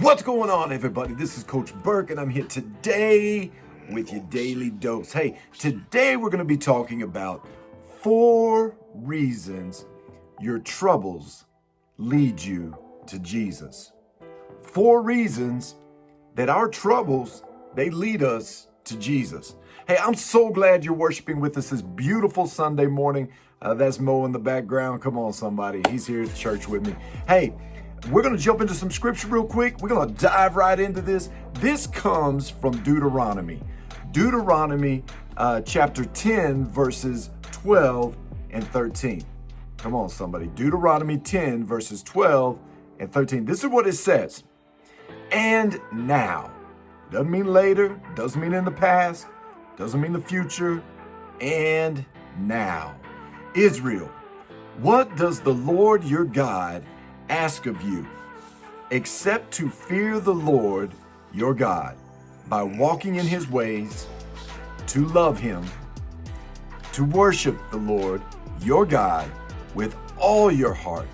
What's going on, everybody? This is Coach Burke, and I'm here today with your daily dose. Hey, today we're going to be talking about 4 reasons your troubles lead you to Jesus. 4 reasons that our troubles, they lead us to Jesus. Hey, I'm so glad you're worshiping with us this beautiful Sunday morning. That's Mo in the background. Come on, somebody. He's here at church with me. Hey, we're going to jump into some scripture real quick. We're going to dive right into this. This comes from Deuteronomy. Deuteronomy chapter 10, verses 12 and 13. Come on, somebody. Deuteronomy 10, verses 12 and 13. This is what it says. And now. Doesn't mean later. Doesn't mean in the past. Doesn't mean the future. And now. Israel, what does the Lord your God ask of you, except to fear the Lord your God by walking in his ways, to love him, to worship the Lord your God with all your heart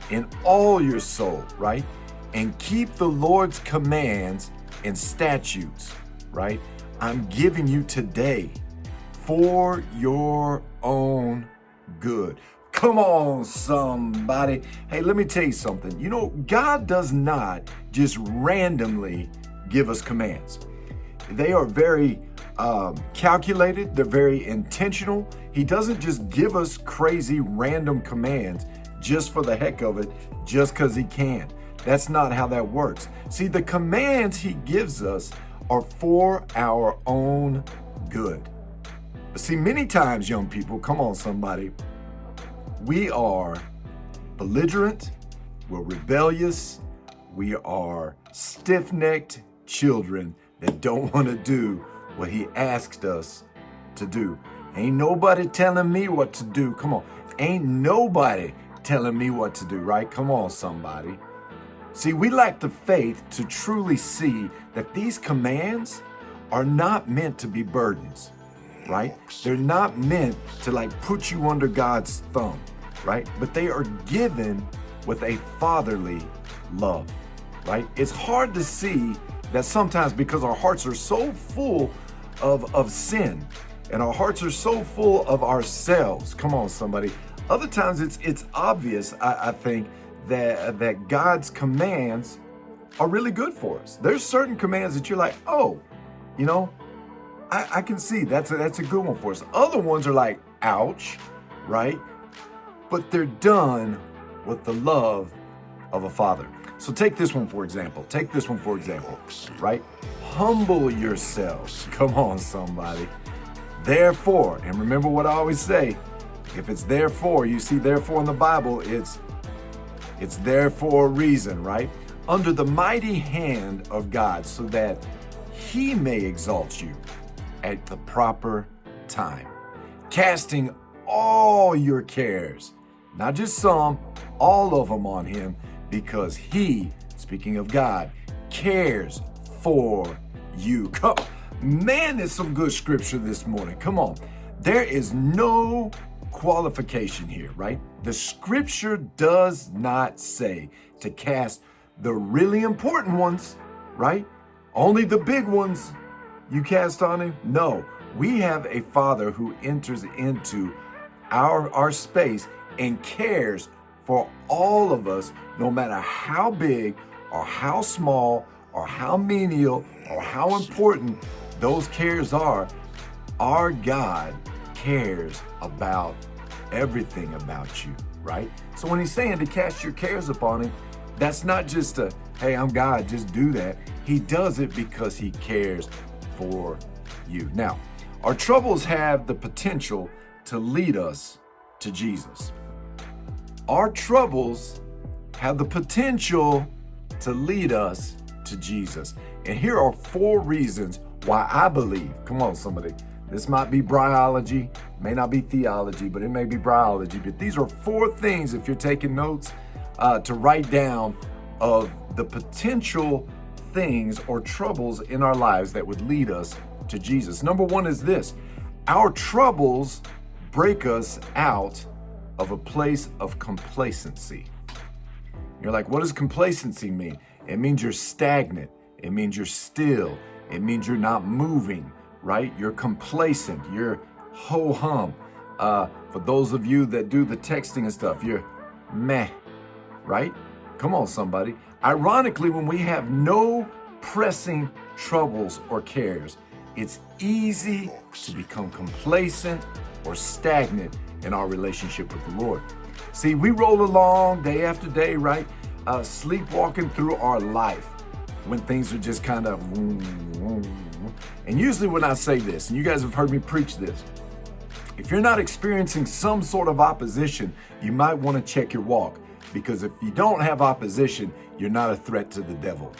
and all your soul, right? And keep the Lord's commands and statutes, right? I'm giving you today for your own good. Come on, somebody. Hey, let me tell you something. You know, God does not just randomly give us commands. They are very calculated. They're very intentional. He doesn't just give us crazy random commands just for the heck of it, just because he can. That's not how that works. See, the commands he gives us are for our own good. But see, many times, young people, come on, somebody, we are belligerent, we're rebellious, we are stiff-necked children that don't want to do what he asked us to do. Ain't nobody telling me what to do. Come on. Ain't nobody telling me what to do, right? Come on, somebody. See, we lack the faith to truly see that these commands are not meant to be burdens, right? They're not meant to put you under God's thumb, right? But they are given with a fatherly love, right? It's hard to see that sometimes because our hearts are so full of sin and our hearts are so full of ourselves. Come on, somebody. Other times it's obvious, I think, that God's commands are really good for us. There's certain commands that you're like, oh, you know, I can see that's a good one for us. Other ones are like, ouch, right? But they're done with the love of a father. So take this one for example. Right? Humble yourselves. Come on, somebody. Therefore, and remember what I always say, if it's therefore, you see therefore in the Bible, it's there for a reason, right? Under the mighty hand of God, so that he may exalt you at the proper time, casting all your cares, not just some, all of them on him, because he, speaking of God, cares for you. Come, man, there's some good scripture this morning. Come on. There is no qualification here, right? The scripture does not say to cast the really important ones, right? Only the big ones you cast on him. No, we have a father who enters into our space and cares for all of us, no matter how big or how small or how menial or how important those cares are. Our God cares about everything about you, right? So when he's saying to cast your cares upon him, that's not just a, hey, I'm God, just do that. He does it because he cares for you. Now, our troubles have the potential to lead us to Jesus. Our troubles have the potential to lead us to Jesus. And here are 4 reasons why I believe, come on, somebody, this might be bryology, may not be theology, but it may be bryology. But these are 4 things, if you're taking notes, to write down of the potential things or troubles in our lives that would lead us to Jesus. Number 1 is this: our troubles break us out of a place of complacency. You're like, what does complacency mean? It means you're stagnant. It means you're still. It means you're not moving, right? You're complacent. You're ho-hum. For those of you that do the texting and stuff, you're meh, right? Come on, somebody. Ironically, when we have no pressing troubles or cares, it's easy to become complacent or stagnant in our relationship with the Lord. See, we roll along day after day, right? Sleepwalking through our life when things are just kind of, and usually when I say this, and you guys have heard me preach this, if you're not experiencing some sort of opposition, you might want to check your walk, because if you don't have opposition, you're not a threat to the devil.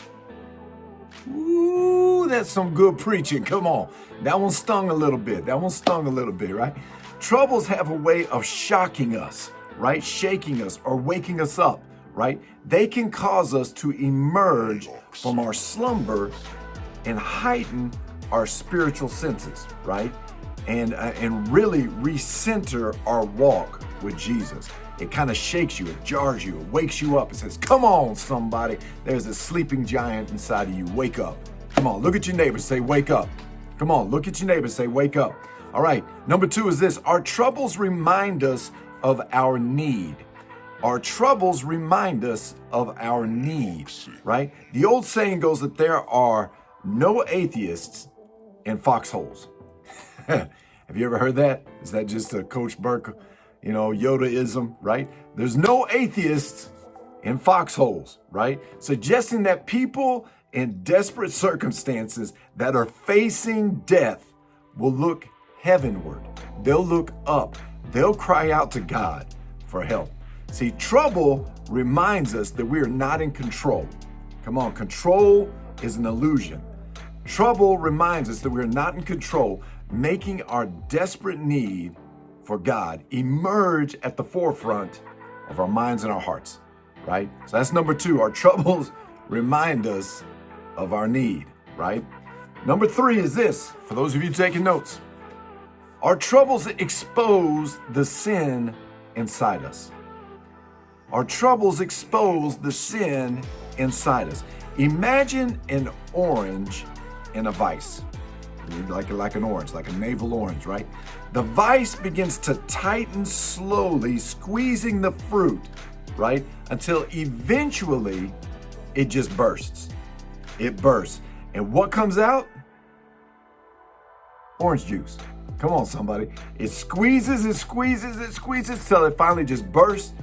Ooh, that's some good preaching. Come on. That one stung a little bit. Right? Troubles have a way of shocking us, right? Shaking us or waking us up, right? They can cause us to emerge from our slumber and heighten our spiritual senses, right? And really recenter our walk with Jesus. It kind of shakes you, it jars you, it wakes you up. It says, come on, somebody. There's a sleeping giant inside of you. Wake up. Come on, look at your neighbor, say, wake up. Come on, look at your neighbor, say, wake up. All right, number 2 is this. Our troubles remind us of our need. Our troubles remind us of our need, right? The old saying goes that there are no atheists in foxholes. Have you ever heard that? Is that just a Coach Burke, Yoda-ism, right? There's no atheists in foxholes, right? Suggesting that people in desperate circumstances that are facing death will look heavenward. They'll look up. They'll cry out to God for help. See, trouble reminds us that we are not in control. Come on, control is an illusion. Trouble reminds us that we're not in control, making our desperate need for God emerge at the forefront of our minds and our hearts, right? So that's number 2. Our troubles remind us of our need, right? Number 3 is this, for those of you taking notes. Our troubles expose the sin inside us. Our troubles expose the sin inside us. Imagine an orange in a vise. Like an orange, like a navel orange, right? The vise begins to tighten slowly, squeezing the fruit, right? Until eventually it just bursts. It bursts. And what comes out? Orange juice. Come on, somebody. It squeezes till it finally just bursts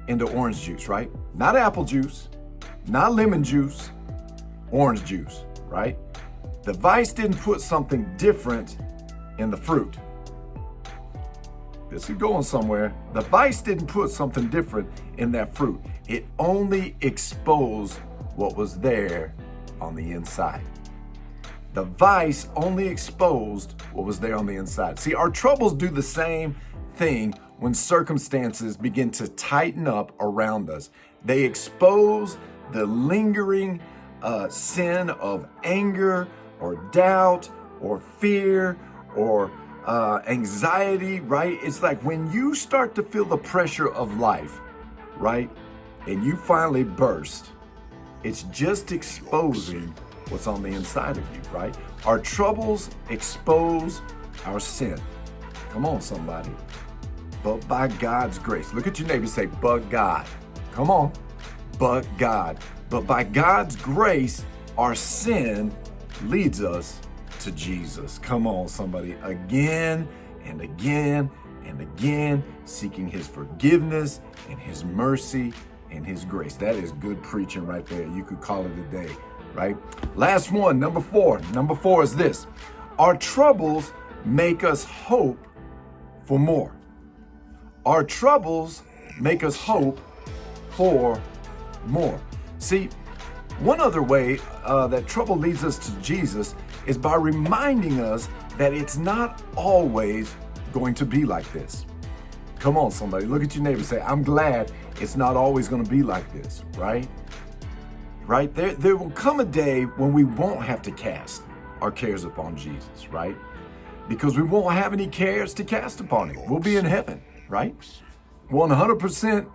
into orange juice, right? Not apple juice, not lemon juice, orange juice, right? The vise didn't put something different in the fruit. This is going somewhere. The vise didn't put something different in that fruit. It only exposed what was there on the inside. The vise only exposed what was there on the inside. See, our troubles do the same thing when circumstances begin to tighten up around us. They expose the lingering sin of anger or doubt or fear or anxiety, right? It's like when you start to feel the pressure of life, right? And you finally burst, it's just exposing what's on the inside of you, right? Our troubles expose our sin. Come on, somebody. But by God's grace, look at your neighbor and say, but God. Come on, but God. But by God's grace, our sin leads us to Jesus. Come on, somebody. Again and again and again, seeking his forgiveness and his mercy and his grace. That is good preaching right there. You could call it a day, right? Last one, number 4. Number 4 is this. Our troubles make us hope for more. Our troubles make us hope for more. See, one other way that trouble leads us to Jesus is by reminding us that it's not always going to be like this. Come on, somebody. Look at your neighbor and say, I'm glad it's not always going to be like this, right? Right? There will come a day when we won't have to cast our cares upon Jesus, right? Because we won't have any cares to cast upon him. We'll be in heaven, right? 100%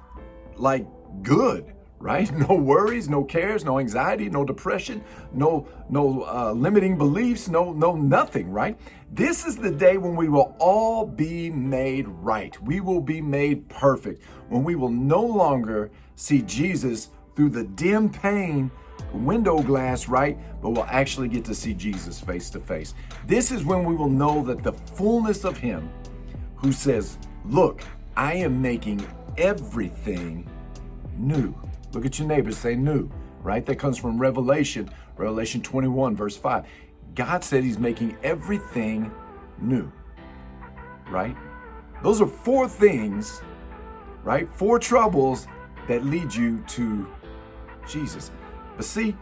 like good, right? No worries, no cares, no anxiety, no depression, no limiting beliefs, no nothing, right? This is the day when we will all be made right. We will be made perfect, when we will no longer see Jesus through the dim pane window glass, right? But we'll actually get to see Jesus face to face. This is when we will know that the fullness of Him who says, look, I am making everything new. Look at your neighbor, say new, right? That comes from Revelation 21, verse 5. God said He's making everything new, right? Those are 4 things, right? 4 troubles that lead you to Jesus. But see,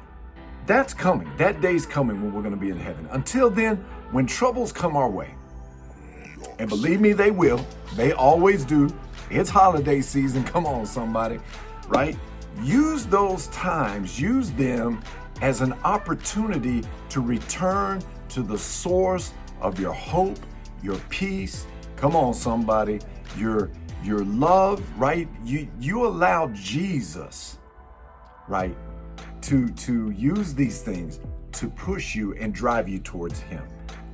that's coming. That day's coming when we're going to be in heaven. Until then, when troubles come our way, and believe me, they will. They always do. It's holiday season. Come on, somebody, right? Use those times, use them as an opportunity to return to the source of your hope, your peace. Come on, somebody, your love, right? You allow Jesus, right, to use these things to push you and drive you towards Him,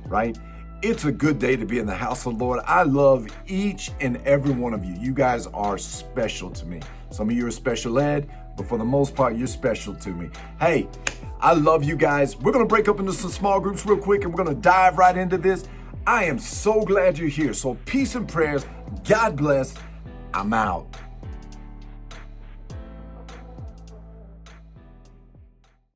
right? It's a good day to be in the house of the Lord. I love each and every one of you. You guys are special to me. Some of you are special ed, but for the most part, you're special to me. Hey, I love you guys. We're going to break up into some small groups real quick, and we're going to dive right into this. I am so glad you're here. So peace and prayers. God bless. I'm out.